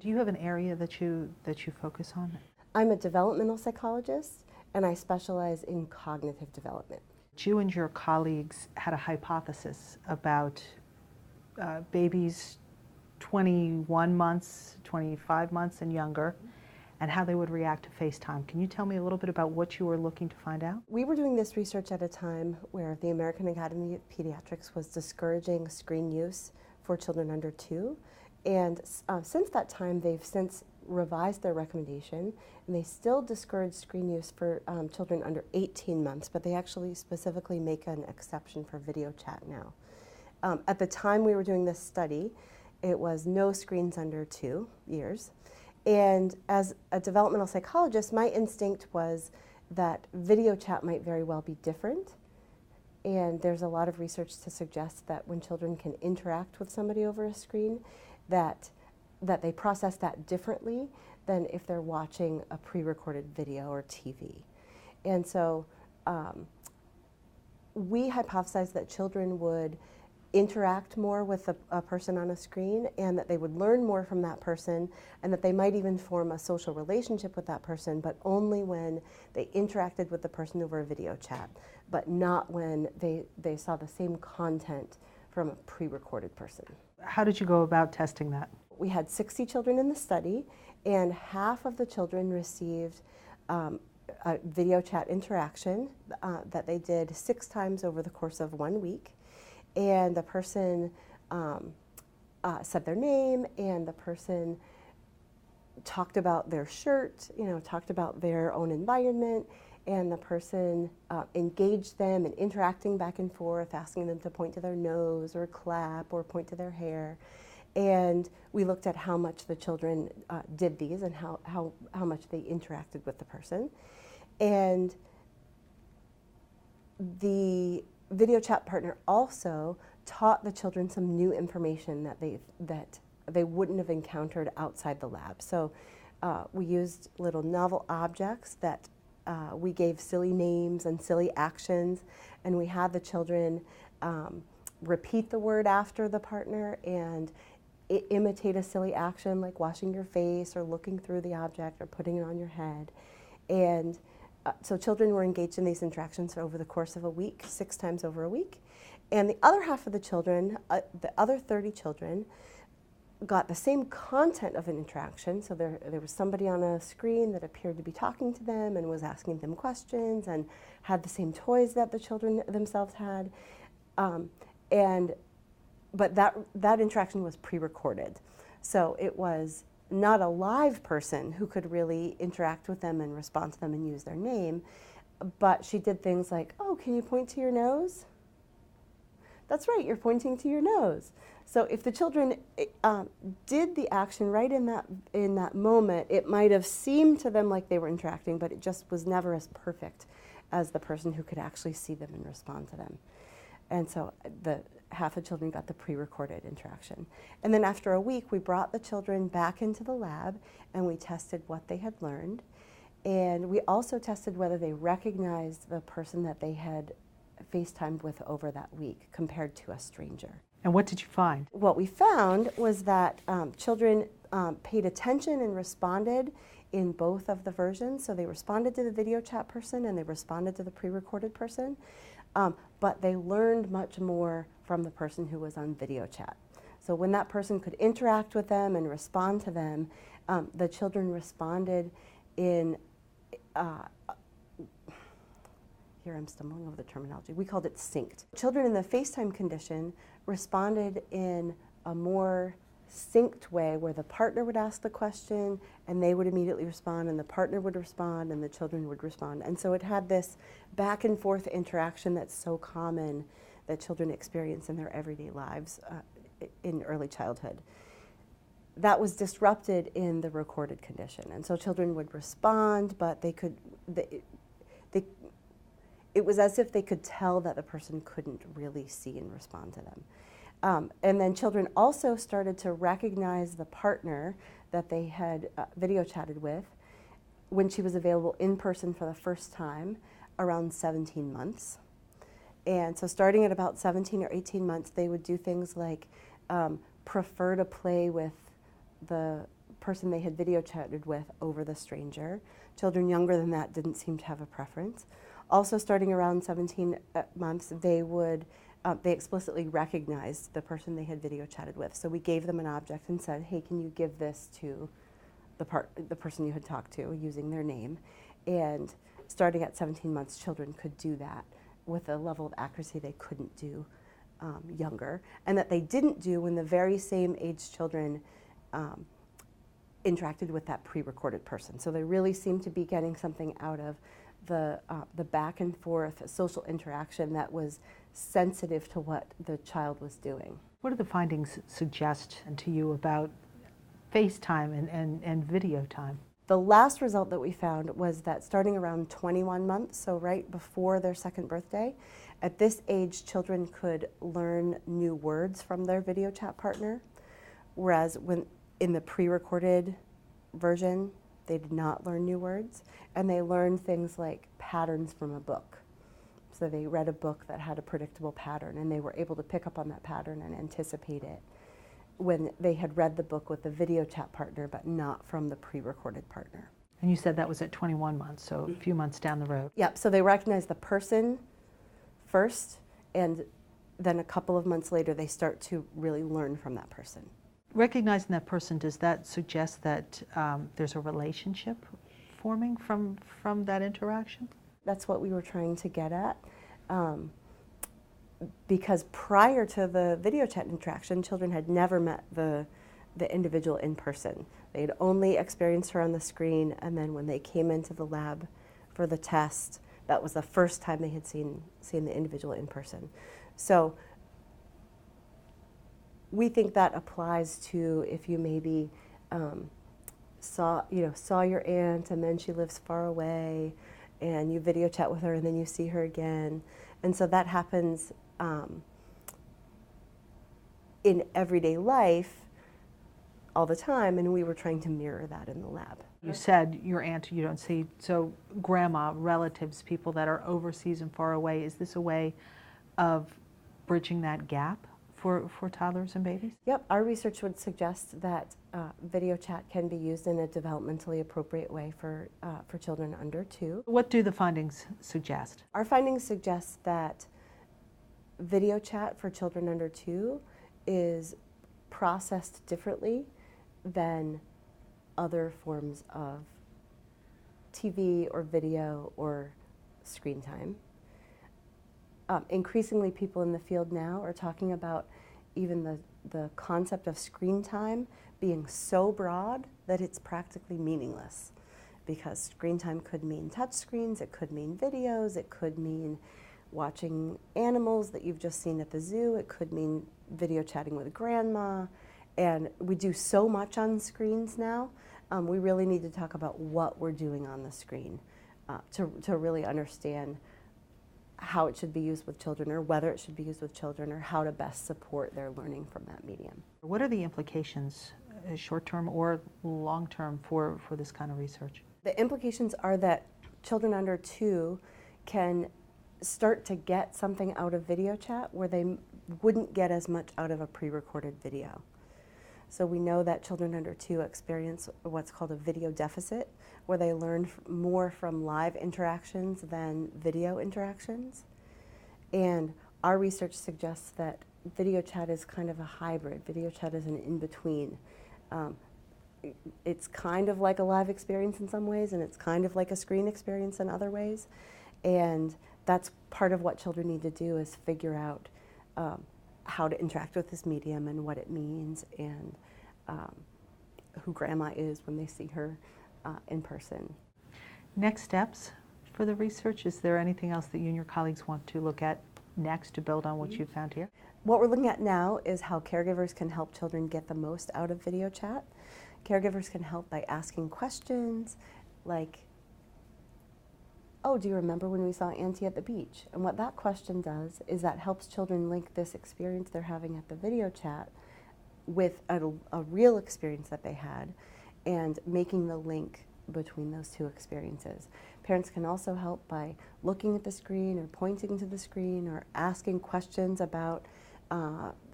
Do you have an area that you focus on? I'm a developmental psychologist, and I specialize in cognitive development. You and your colleagues had a hypothesis about babies 21 months, 25 months and younger, and how they would react to FaceTime. Can you tell me a little bit about what you were looking to find out? We were doing this research at a time where the American Academy of Pediatrics was discouraging screen use for children under 2. And since that time, they've since revised their recommendation, and they still discourage screen use for children under 18 months, but they actually specifically make an exception for video chat now. At the time we were doing this study, it was no screens under 2 years. And as a developmental psychologist, my instinct was that video chat might very well be different. And there's a lot of research to suggest that when children can interact with somebody over a screen, that they process that differently than if they're watching a pre-recorded video or TV. And so we hypothesized that children would interact more with a person on a screen, and that they would learn more from that person, and that they might even form a social relationship with that person, but only when they interacted with the person over a video chat, but not when they saw the same content from a pre-recorded person. How did you go about testing that? We had 60 children in the study, and half of the children received a video chat interaction that they did 6 times over the course of 1 week. And the person said their name, and the person talked about their shirt, talked about their own environment, and the person engaged them in interacting back and forth, asking them to point to their nose or clap or point to their hair. And we looked at how much the children did these and how much they interacted with the person. And the video chat partner also taught the children some new information that they wouldn't have encountered outside the lab. So we used little novel objects that we gave silly names and silly actions, and we had the children repeat the word after the partner and imitate a silly action like washing your face or looking through the object or putting it on your head. And so children were engaged in these interactions over the course of a week, 6 times over a week. And the other half of the children, the other 30 children, got the same content of an interaction. So there was somebody on a screen that appeared to be talking to them and was asking them questions and had the same toys that the children themselves had. But that interaction was pre-recorded. So it was not a live person who could really interact with them and respond to them and use their name, but she did things like, oh, can you point to your nose? That's right, you're pointing to your nose. So if the children did the action right in that moment, it might have seemed to them like they were interacting, but it just was never as perfect as the person who could actually see them and respond to them. And so half the children got the pre-recorded interaction. And then after a week, we brought the children back into the lab and we tested what they had learned. And we also tested whether they recognized the person that they had FaceTimed with over that week compared to a stranger. And what did you find? What we found was that children paid attention and responded in both of the versions. So they responded to the video chat person and they responded to the pre-recorded person. But they learned much more from the person who was on video chat. So when that person could interact with them and respond to them, the children responded in, here I'm stumbling over the terminology, we called it synced. Children in the FaceTime condition responded in a more synced way where the partner would ask the question and they would immediately respond and the partner would respond and the children would respond. And so it had this back and forth interaction that's so common that children experience in their everyday lives in early childhood. That was disrupted in the recorded condition. And so children would respond, but it was as if they could tell that the person couldn't really see and respond to them. And then children also started to recognize the partner that they had video chatted with when she was available in person for the first time around 17 months. And so starting at about 17 or 18 months, they would do things like prefer to play with the person they had video chatted with over the stranger. Children younger than that didn't seem to have a preference. Also, starting around 17 months, they explicitly recognized the person they had video chatted with. So we gave them an object and said, hey, can you give this to the person you had talked to using their name? And starting at 17 months, children could do that with a level of accuracy they couldn't do younger, and that they didn't do when the very same age children interacted with that pre-recorded person. So they really seemed to be getting something out of the back and forth social interaction that was sensitive to what the child was doing. What do the findings suggest to you about FaceTime and video time? The last result that we found was that starting around 21 months, so right before their second birthday, at this age, children could learn new words from their video chat partner, whereas when in the pre-recorded version, they did not learn new words, and they learned things like patterns from a book. So they read a book that had a predictable pattern, and they were able to pick up on that pattern and anticipate it when they had read the book with the video chat partner, but not from the pre-recorded partner. And you said that was at 21 months, so a few months down the road. Yep, so they recognized the person first, and then a couple of months later, they start to really learn from that person. Recognizing that person, does that suggest that there's a relationship forming from that interaction? That's what we were trying to get at. Because prior to the video chat interaction, children had never met the individual in person. They had only experienced her on the screen, and then when they came into the lab for the test, that was the first time they had seen the individual in person. So we think that applies to if you maybe saw your aunt and then she lives far away, and you video chat with her and then you see her again, and so that happens in everyday life all the time, and we were trying to mirror that in the lab. You said your aunt you don't see, so grandma, relatives, people that are overseas and far away, is this a way of bridging that gap for toddlers and babies? Yep, our research would suggest that video chat can be used in a developmentally appropriate way for children under 2. What do the findings suggest? Our findings suggest that video chat for children under 2 is processed differently than other forms of TV or video or screen time. Increasingly, people in the field now are talking about even the concept of screen time being so broad that it's practically meaningless, because screen time could mean touch screens, it could mean videos, it could mean watching animals that you've just seen at the zoo, it could mean video chatting with grandma, and we do so much on screens now. We really need to talk about what we're doing on the screen to really understand how it should be used with children, or whether it should be used with children, or how to best support their learning from that medium. What are the implications, short-term or long-term, for this kind of research? The implications are that children under 2 can start to get something out of video chat where they wouldn't get as much out of a pre-recorded video. So we know that children under 2 experience what's called a video deficit, where they learn more from live interactions than video interactions. And our research suggests that video chat is kind of a hybrid. Video chat is an in-between. It's kind of like a live experience in some ways, and it's kind of like a screen experience in other ways. And that's part of what children need to do, is figure out how to interact with this medium and what it means, and who grandma is when they see her in person. Next steps for the research, is there anything else that you and your colleagues want to look at next to build on what you've found here? What we're looking at now is how caregivers can help children get the most out of video chat. Caregivers can help by asking questions like, oh, do you remember when we saw Auntie at the beach? And what that question does is that helps children link this experience they're having at the video chat with a real experience that they had, and making the link between those two experiences. Parents can also help by looking at the screen or pointing to the screen or asking questions about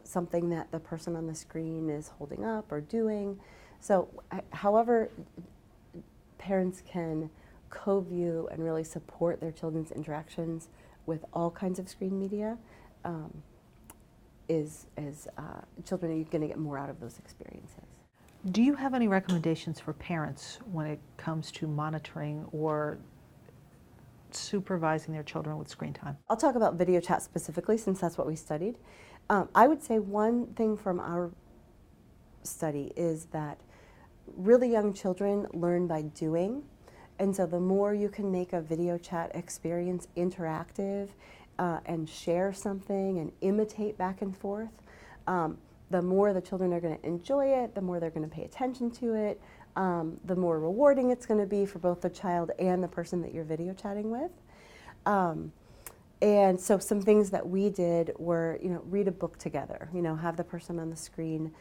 something that the person on the screen is holding up or doing, So however parents can co-view and really support their children's interactions with all kinds of screen media, children are going to get more out of those experiences. Do you have any recommendations for parents when it comes to monitoring or supervising their children with screen time? I'll talk about video chat specifically since that's what we studied. I would say one thing from our study is that really young children learn by doing. And so the more you can make a video chat experience interactive and share something and imitate back and forth, the more the children are going to enjoy it, the more they're going to pay attention to it, the more rewarding it's going to be for both the child and the person that you're video chatting with. And so some things that we did were, read a book together, have the person on the screen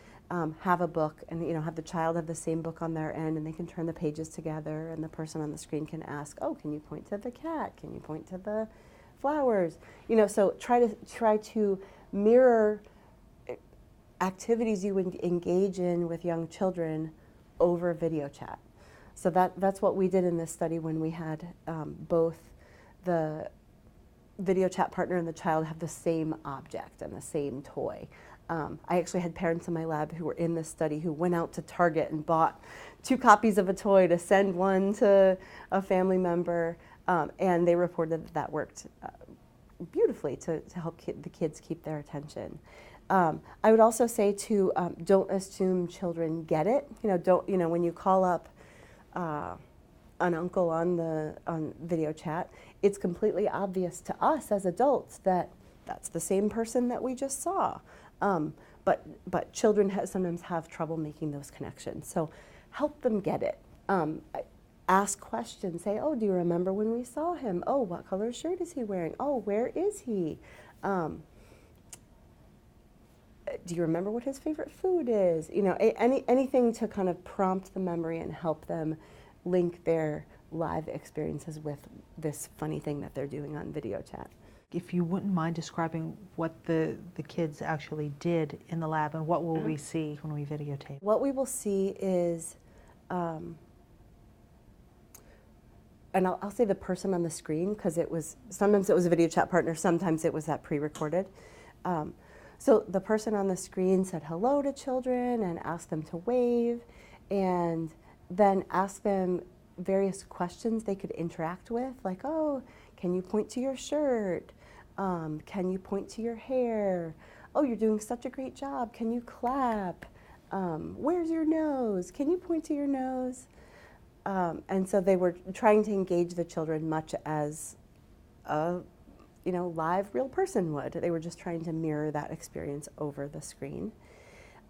have a book and, have the child have the same book on their end, and they can turn the pages together, and the person on the screen can ask, oh, can you point to the cat? Can you point to the flowers? So try to mirror activities you would engage in with young children over video chat. So that's what we did in this study when we had both the video chat partner and the child have the same object and the same toy. I actually had parents in my lab who were in this study who went out to Target and bought 2 copies of a toy to send one to a family member, and they reported that worked beautifully to help the kids keep their attention. I would also say to don't assume children get it. When you call up an uncle on video chat, it's completely obvious to us as adults that that's the same person that we just saw. But children sometimes have trouble making those connections. So help them get it. Ask questions. Say, oh, do you remember when we saw him? Oh, what color shirt is he wearing? Oh, where is he? Do you remember what his favorite food is? Anything to kind of prompt the memory and help them link their live experiences with this funny thing that they're doing on video chat. If you wouldn't mind describing what the kids actually did in the lab, and what will we see when we videotape? What we will see is, and I'll say the person on the screen, because sometimes it was a video chat partner, sometimes it was that pre-recorded. So the person on the screen said hello to children and asked them to wave, and then asked them various questions they could interact with, like, oh, can you point to your shirt? Can you point to your hair? Oh, you're doing such a great job. Can you clap? Where's your nose? Can you point to your nose? And so they were trying to engage the children much as a live real person would. They were just trying to mirror that experience over the screen.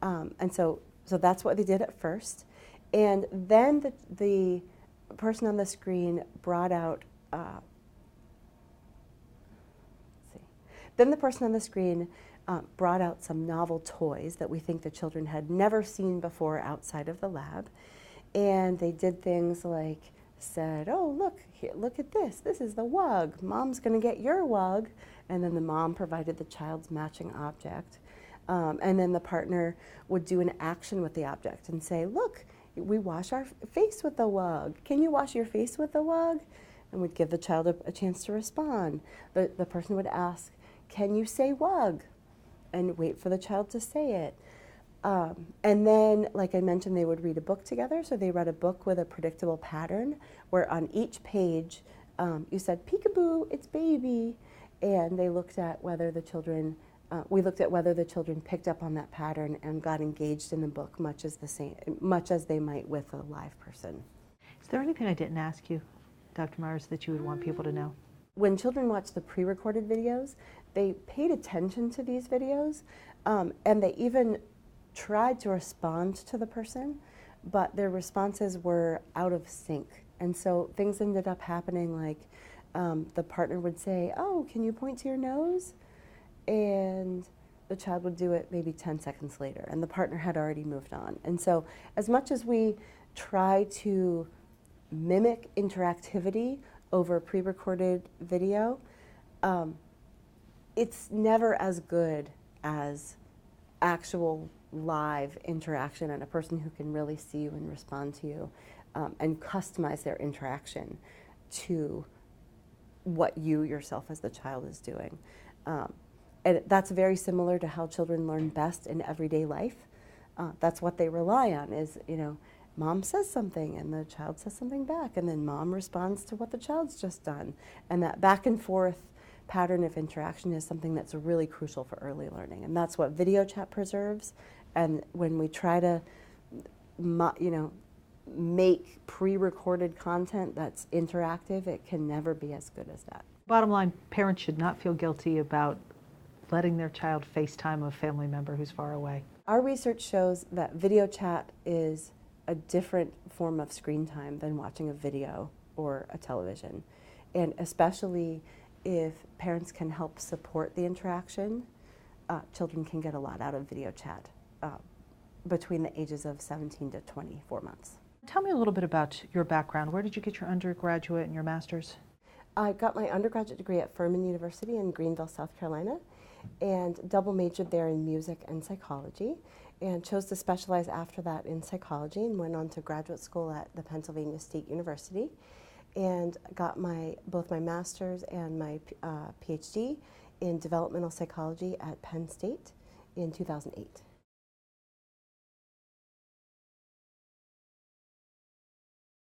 And so that's what they did at first. And then the person on the screen brought out some novel toys that we think the children had never seen before outside of the lab. And they did things like said, oh, look at this. This is the wug. Mom's going to get your wug. And then the mom provided the child's matching object. And then the partner would do an action with the object and say, look, we wash our face with the wug. Can you wash your face with the wug? And we'd give the child a chance to respond. The person would ask, can you say wug? And wait for the child to say it. And then, like I mentioned, they would read a book together. So they read a book with a predictable pattern where on each page you said, peekaboo, it's baby. And they looked at whether the children, picked up on that pattern and got engaged in the book much as they might with a live person. Is there anything I didn't ask you, Dr. Myers, that you would want people to know? When children watch the pre-recorded videos, they paid attention to these videos, and they even tried to respond to the person, but their responses were out of sync. And so things ended up happening like the partner would say, oh, can you point to your nose? And the child would do it maybe 10 seconds later, and the partner had already moved on. And so as much as we try to mimic interactivity over pre-recorded video, it's never as good as actual live interaction and a person who can really see you and respond to you, and customize their interaction to what you yourself as the child is doing. And that's very similar to how children learn best in everyday life. That's what they rely on is, mom says something and the child says something back, and then mom responds to what the child's just done. And that back and forth pattern of interaction is something that's really crucial for early learning. And that's what video chat preserves. And when we try to, make pre-recorded content that's interactive, it can never be as good as that. Bottom line, parents should not feel guilty about letting their child FaceTime a family member who's far away. Our research shows that video chat is a different form of screen time than watching a video or a television. And especially if parents can help support the interaction, children can get a lot out of video chat between the ages of 17 to 24 months. Tell me a little bit about your background. Where did you get your undergraduate and your master's? I got my undergraduate degree at Furman University in Greenville, South Carolina, and double majored there in music and psychology, and chose to specialize after that in psychology and went on to graduate school at the Pennsylvania State University, and got both my master's and my PhD in developmental psychology at Penn State in 2008.